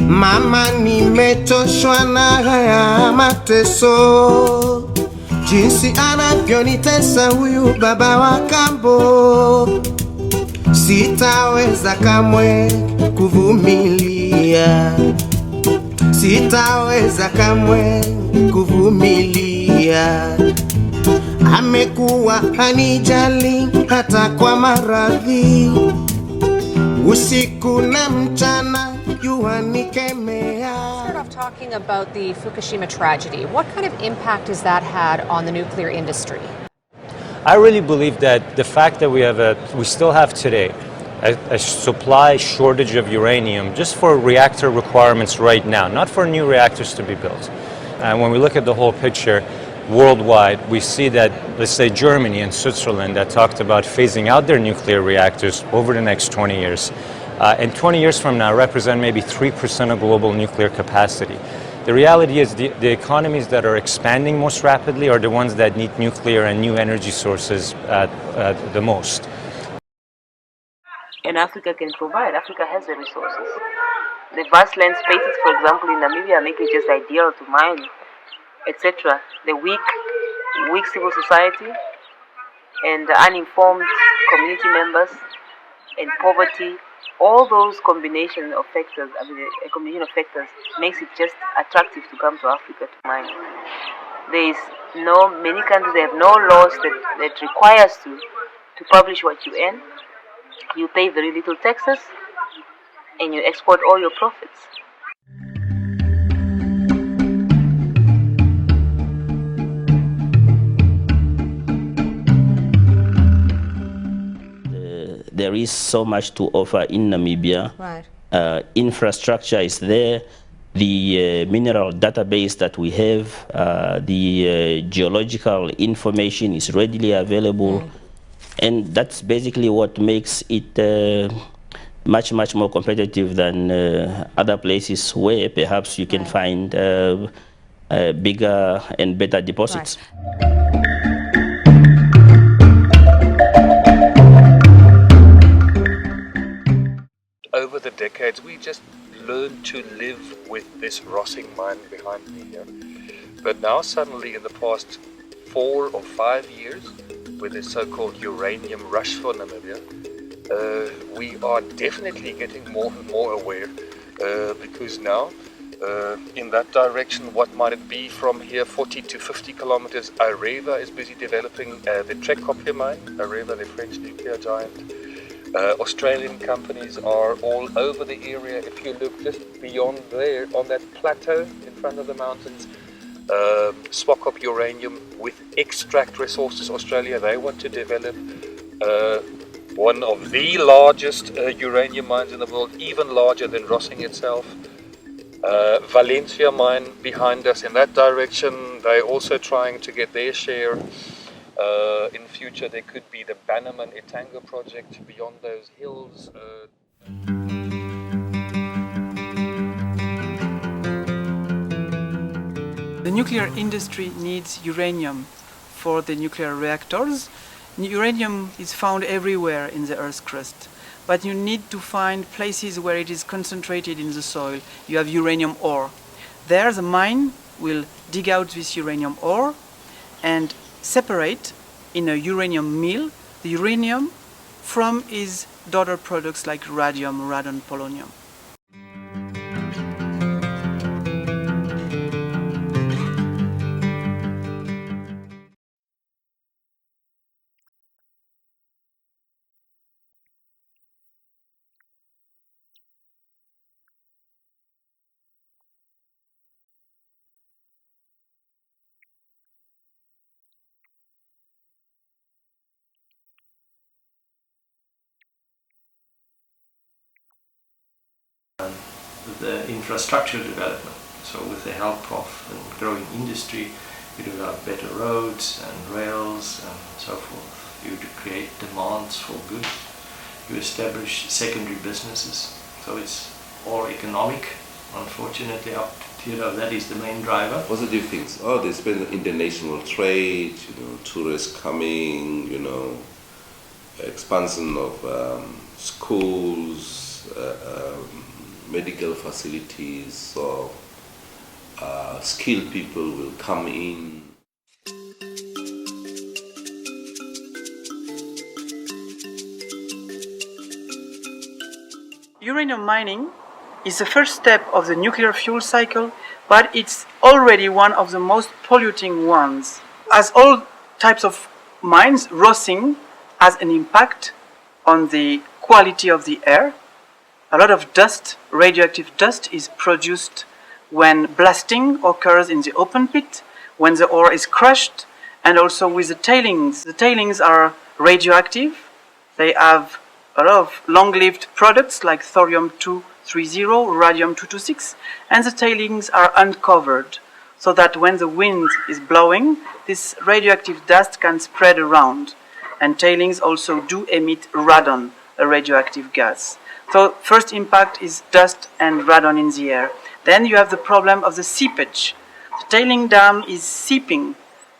Mama, nimechoshwa na haya mateso, jinsi anavyonitesa huyu baba wa kambo. Sitaweza kamwe kuvumilia, sitaweza kamwe kuvumilia. Amekuwa hanijali hata kwa maradhi, usiku na mchana jua nikemea. Start off talking about the Fukushima tragedy. What kind of impact has that had on the nuclear industry? I really believe that the fact that we still have today a supply shortage of uranium just for reactor requirements right now, not for new reactors to be built. And when we look at the whole picture worldwide, we see that, let's say, Germany and Switzerland that talked about phasing out their nuclear reactors over the next 20 years. And 20 years from now represent maybe 3% of global nuclear capacity. The reality is the economies that are expanding most rapidly are the ones that need nuclear and new energy sources the most. And Africa can provide. Africa has the resources. The vast land spaces, for example, in Namibia make it just ideal to mine, etc. The weak civil society and the uninformed community members and poverty, all those combination of factors, a combination of factors makes it just attractive to come to Africa to mine. Many countries have no laws that require us to publish what you earn. You pay very little taxes and you export all your profits. There is so much to offer in Namibia. Right. Infrastructure is there. The mineral database that we have, the geological information is readily available. And that's basically what makes it much more competitive than other places where perhaps you can find bigger and better deposits. Right. Over the decades, we just learned to live with this Rössing mine behind me here. But now suddenly in the past 4 or 5 years, with this so-called uranium rush for Namibia, we are definitely getting more and more aware because now in that direction, what might it be from here, 40 to 50 kilometers, Areva is busy developing the Trekopje mine, Areva, the French nuclear giant. Australian companies are all over the area. If you look just beyond there, on that plateau in front of the mountains, Swakop Uranium with extract resources, Australia, they want to develop one of the largest uranium mines in the world, even larger than Rössing itself. Valencia mine behind us in that direction, they're also trying to get their share. In future there could be the Bannerman Etango project beyond those hills. The nuclear industry needs uranium for the nuclear reactors. Uranium is found everywhere in the Earth's crust, but you need to find places where it is concentrated in the soil. You have uranium ore. There the mine will dig out this uranium ore and separate in a uranium mill the uranium from its daughter products like radium, radon, polonium. The infrastructure development. So with the help of a growing industry, you develop better roads and rails and so forth. You create demands for goods. You establish secondary businesses. So it's all economic. Unfortunately, up to that is the main driver. Positive things. Oh, there's been international trade, tourists coming, expansion of schools, medical facilities, so skilled people will come in. Uranium mining is the first step of the nuclear fuel cycle, but it's already one of the most polluting ones. As all types of mines, Rössing has an impact on the quality of the air. A lot of dust, radioactive dust, is produced when blasting occurs in the open pit, when the ore is crushed, and also with the tailings. The tailings are radioactive. They have a lot of long-lived products like thorium-230, radium-226, and the tailings are uncovered so that when the wind is blowing, this radioactive dust can spread around. And tailings also do emit radon, a radioactive gas. So first impact is dust and radon in the air. Then you have the problem of the seepage. The tailing dam is seeping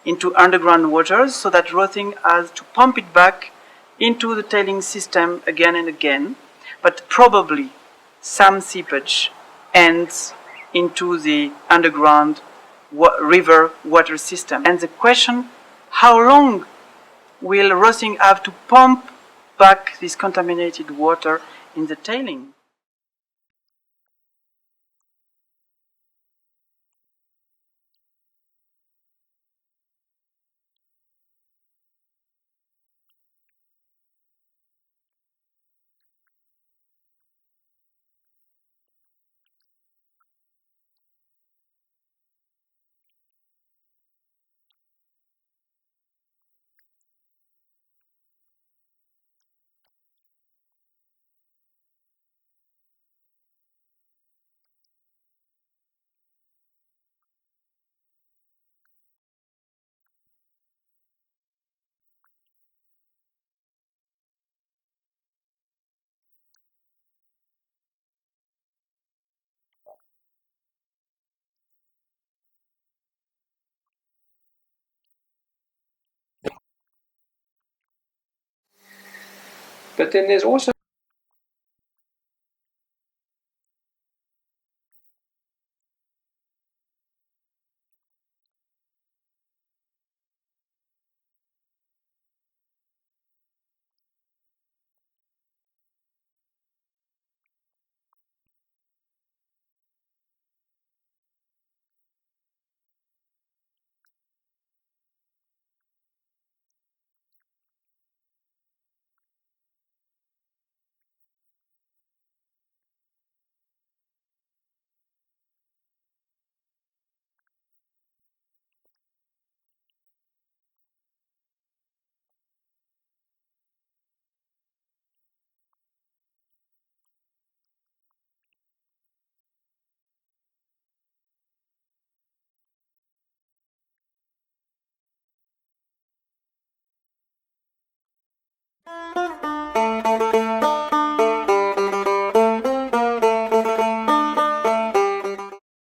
into underground waters so that Rössing has to pump it back into the tailing system again and again. But probably some seepage ends into the underground river water system. And the question, how long will Rössing have to pump back this contaminated water in the tailing? But then there's also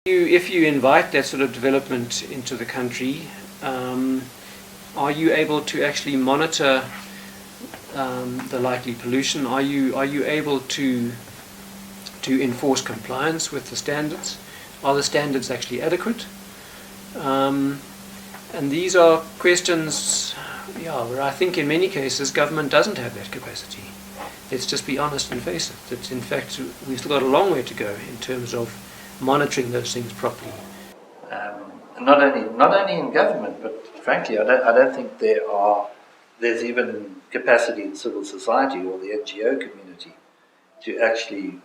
if you invite that sort of development into the country, are you able to actually monitor the likely pollution? Are you able to enforce compliance with the standards? Are the standards actually adequate? And these are questions, where I think in many cases government doesn't have that capacity. Let's just be honest and face it. That in fact we've still got a long way to go in terms of monitoring those things properly. Not only in government, but frankly, I don't think there's even capacity in civil society or the NGO community to actually,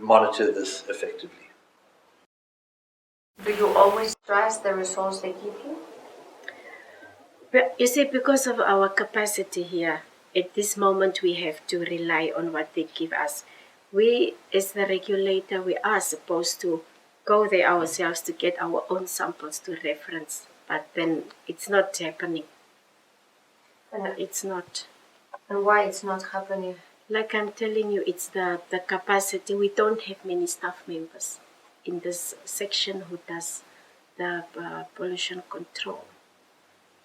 monitor this effectively. Do you always trust the results they give you? But you see, because of our capacity here, at this moment we have to rely on what they give us. We, as the regulator, we are supposed to go there ourselves to get our own samples to reference, but then it's not happening. It's not. And why it's not happening? Like I'm telling you, it's the capacity. We don't have many staff members in this section who does the pollution control.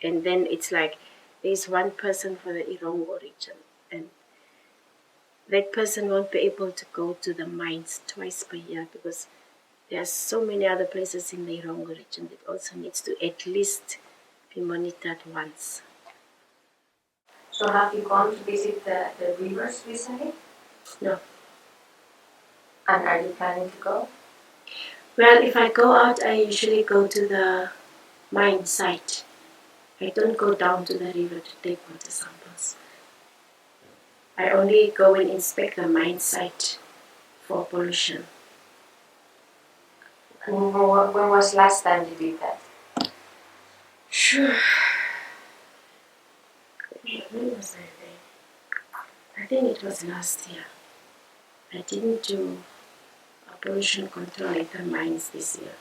And then it's like there's one person for the Irongo region, and that person won't be able to go to the mines twice per year because there are so many other places in the Irongo region that also needs to at least be monitored once. So have you gone to visit the rivers recently? No. And are you planning to go? Well, if I go out, I usually go to the mine site. I don't go down to the river to take water samples. I only go and inspect the mine site for pollution. And when was last time you did that? Sure. When was I there? I think it was last year. I didn't do a pollution control at the mines this year.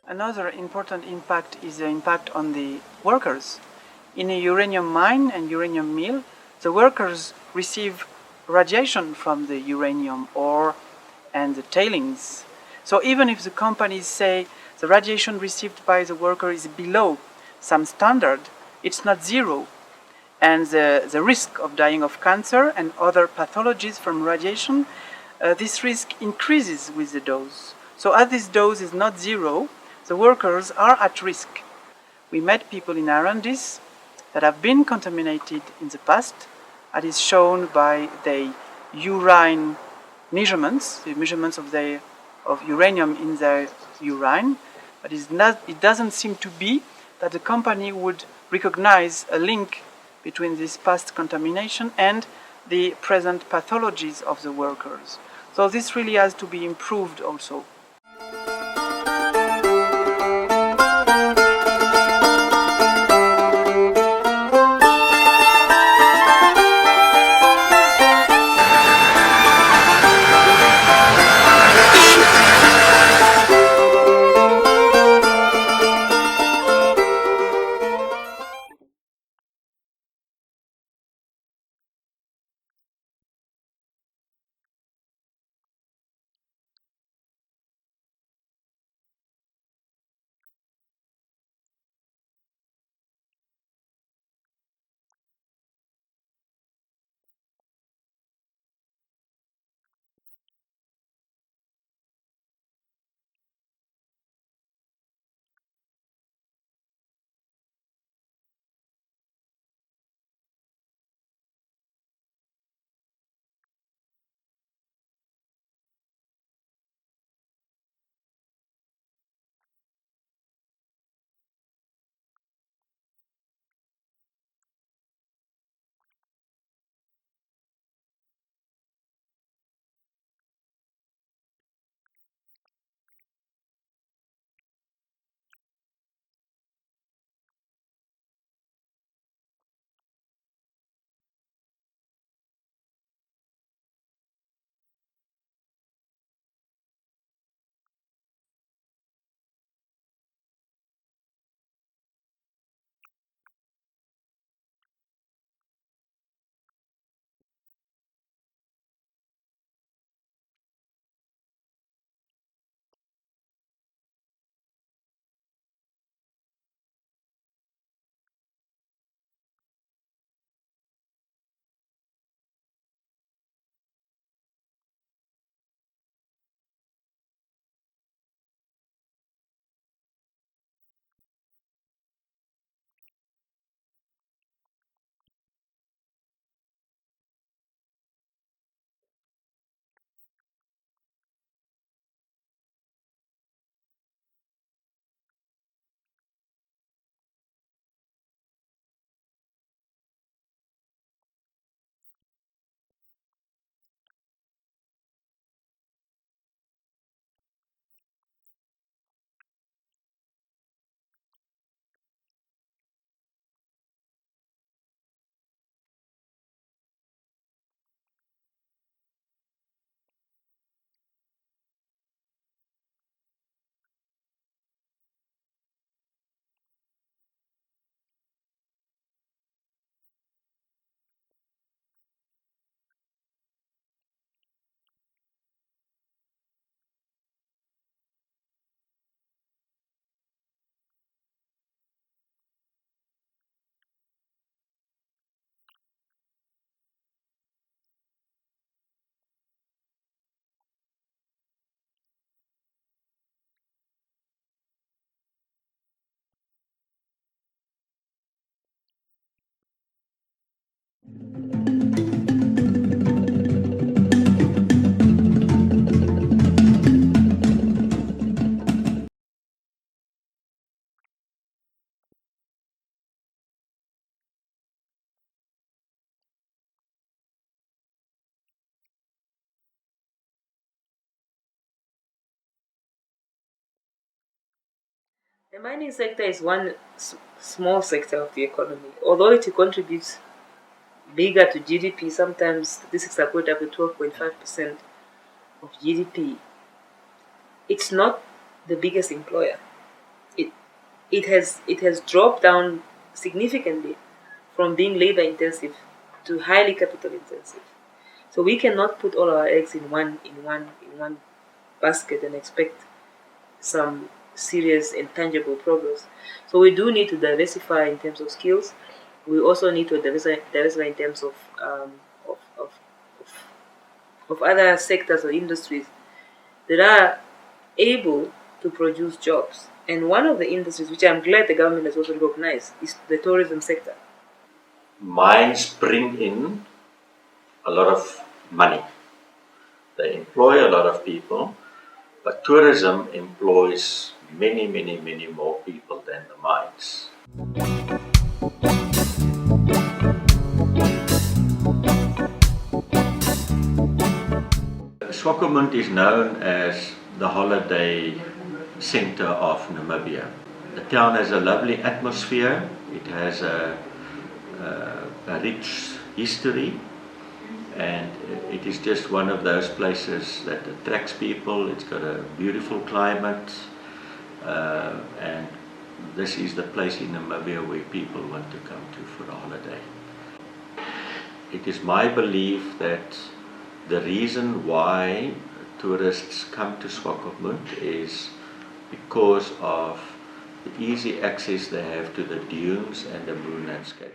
Another important impact is the impact on the workers. In a uranium mine and uranium mill, the workers receive radiation from the uranium ore and the tailings. So even if the companies say the radiation received by the worker is below some standard, it's not zero. And the risk of dying of cancer and other pathologies from radiation, this risk increases with the dose. So as this dose is not zero, the workers are at risk. We met people in Arandis that have been contaminated in the past, as is shown by the urine measurements, the measurements of uranium in their urine, but it doesn't seem to be that the company would recognize a link between this past contamination and the present pathologies of the workers. So this really has to be improved also. The mining sector is one small sector of the economy. Although it contributes bigger to GDP, sometimes statistics are put up to 12.5% of GDP. It's not the biggest employer. It has dropped down significantly from being labor intensive to highly capital intensive. So we cannot put all our eggs in one basket and expect some serious and tangible progress. So we do need to diversify in terms of skills. We also need to diversify in terms of, of, of other sectors or industries that are able to produce jobs. And one of the industries which I'm glad the government has also recognized is the tourism sector. Mines bring in a lot of money. They employ a lot of people, but tourism employs many, many, many more people than the mines. Swakopmund is known as the holiday center of Namibia. The town has a lovely atmosphere. It has a rich history, and it is just one of those places that attracts people. It's got a beautiful climate, and this is the place in Namibia where people want to come to for a holiday. It is my belief that the reason why tourists come to Swakopmund is because of the easy access they have to the dunes and the moon landscape.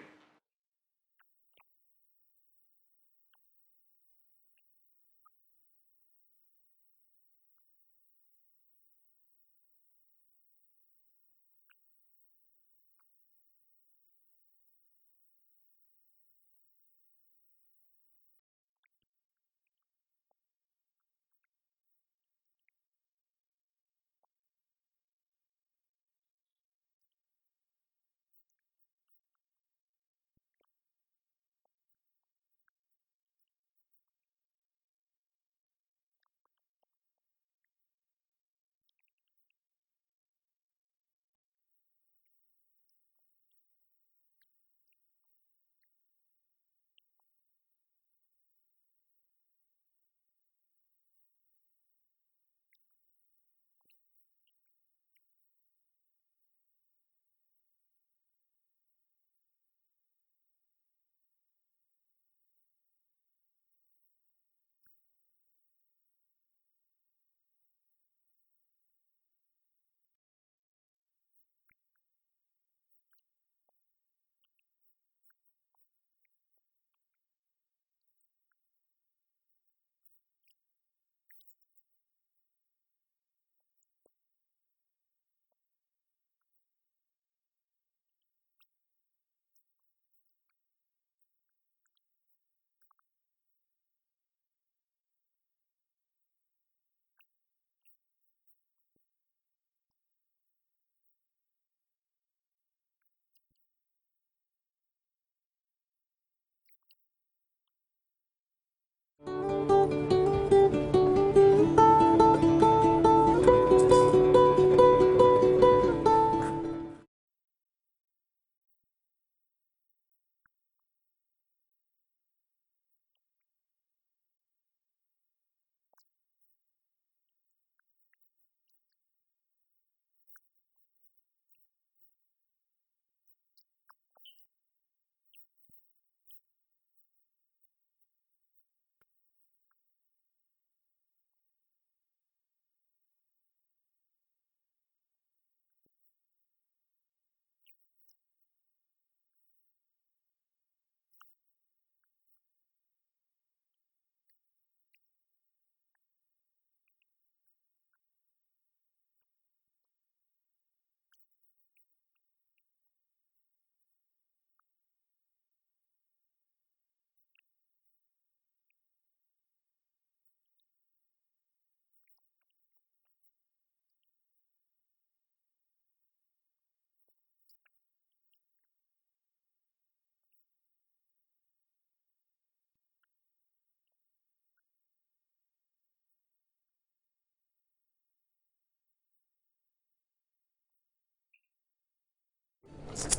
Yeah,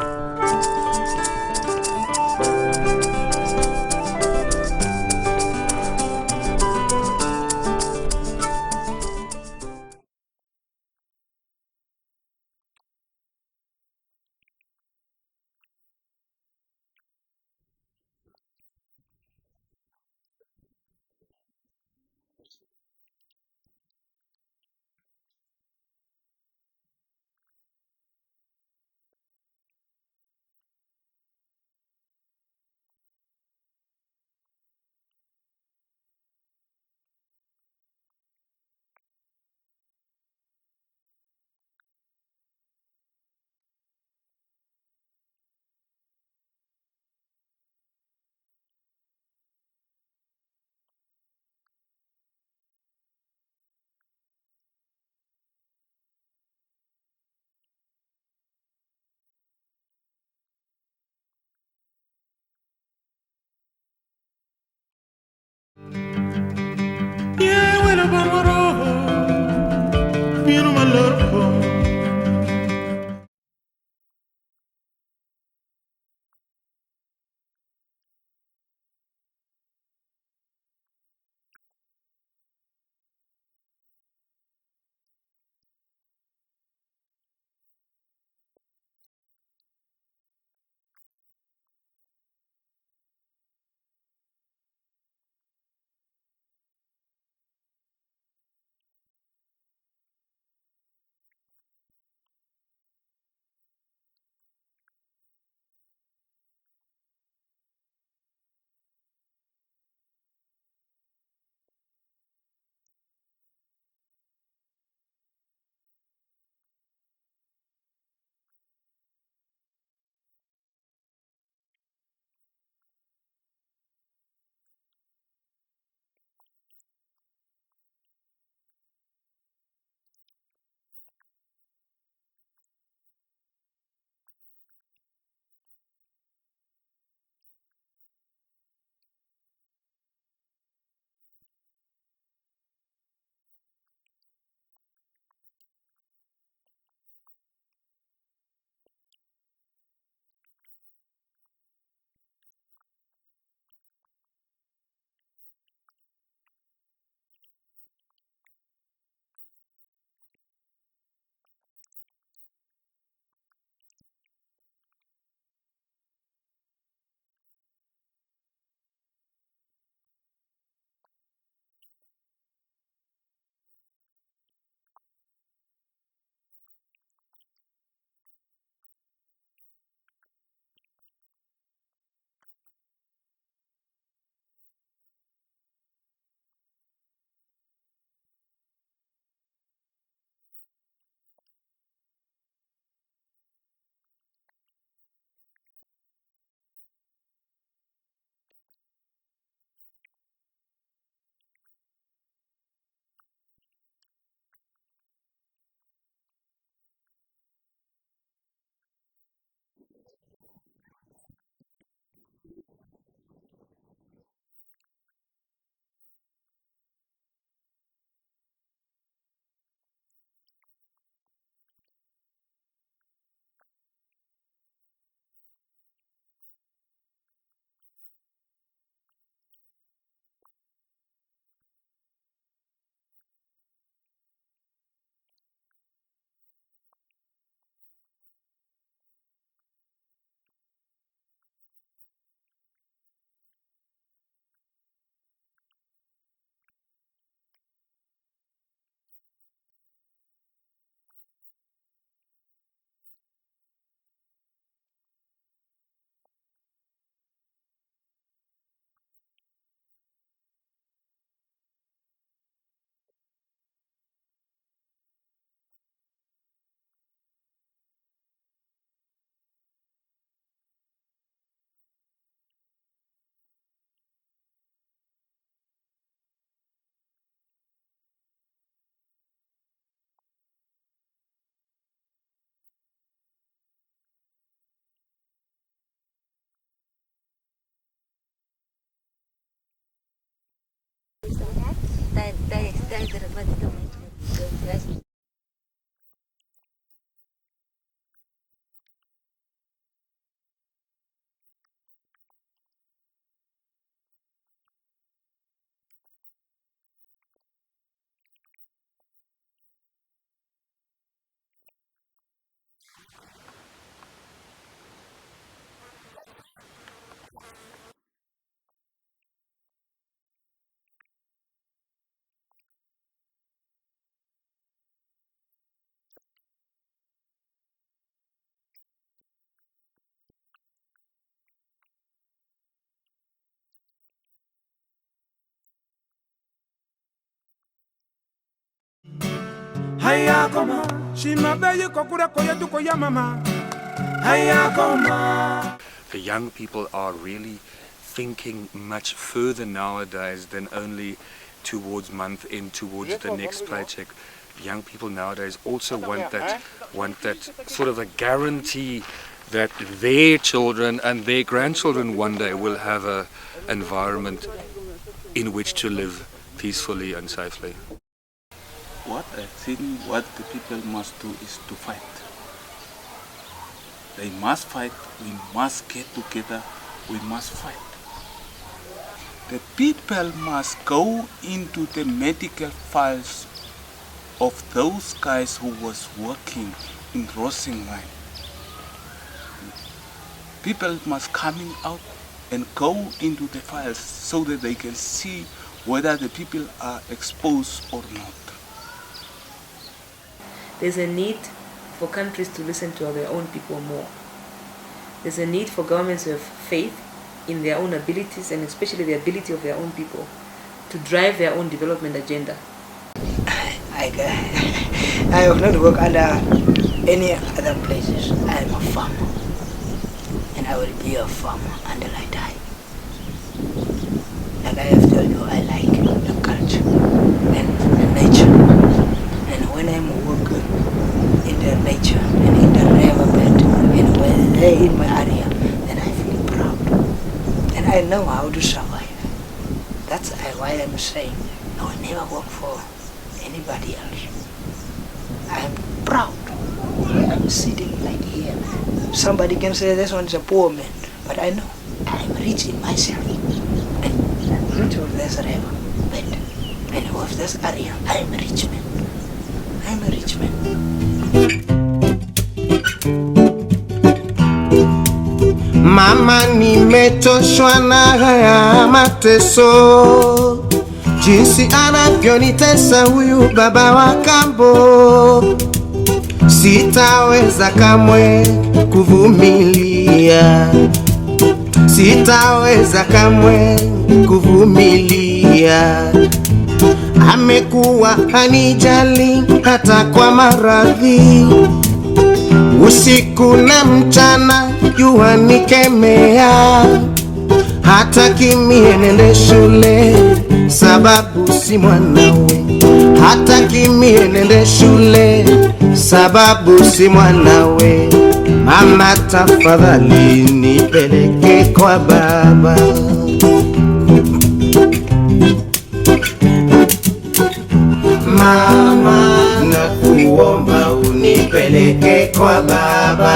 when I'm you know my love. Haya koma, shimabe kokura koya tu koya mama. Haya koma. The young people are really thinking much further nowadays than only towards month end, towards the next paycheck. Young people nowadays also want that sort of a guarantee that their children and their grandchildren one day will have an environment in which to live peacefully and safely. What I think what the people must do is to fight. They must fight, we must get together, we must fight. The people must go into the medical files of those guys who was working in Rössing mine. People must coming out and go into the files so that they can see whether the people are exposed or not. There's a need for countries to listen to their own people more. There's a need for governments to have faith in their own abilities and especially the ability of their own people to drive their own development agenda. I have not worked under any other places. I am a farmer and I will be a farmer until I die. Like I have told you, I like the culture and the nature. And when I'm working in the nature and in the riverbed and when they're in my area, then I feel proud. And I know how to survive. That's why I'm saying I will never work for anybody else. I'm proud. I'm sitting like here. Somebody can say this one's a poor man, but I know I'm rich in myself. And I'm rich of this river, but I know of this area. I'm a rich man. I'm a rich man. Mama, nimechoshwa na haya mateso, jinsi anavyonitesa huyu baba wa kambo. Sitaweza kamwe kuvumilia, sitaweza kamwe kuvumilia. Amekuwa hanijali hata kwa maradhi, usiku na mchana jua nikemea. Hataki mie nende shule sababu si mwanawe, hataki mie nende shule sababu si mwanawe. Mama tafadhali nipeleke kwa baba. Mama nakuomba unipeleke kwa baba.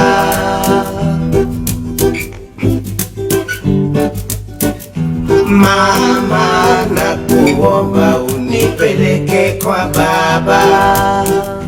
Mama nakuomba unipeleke kwa baba.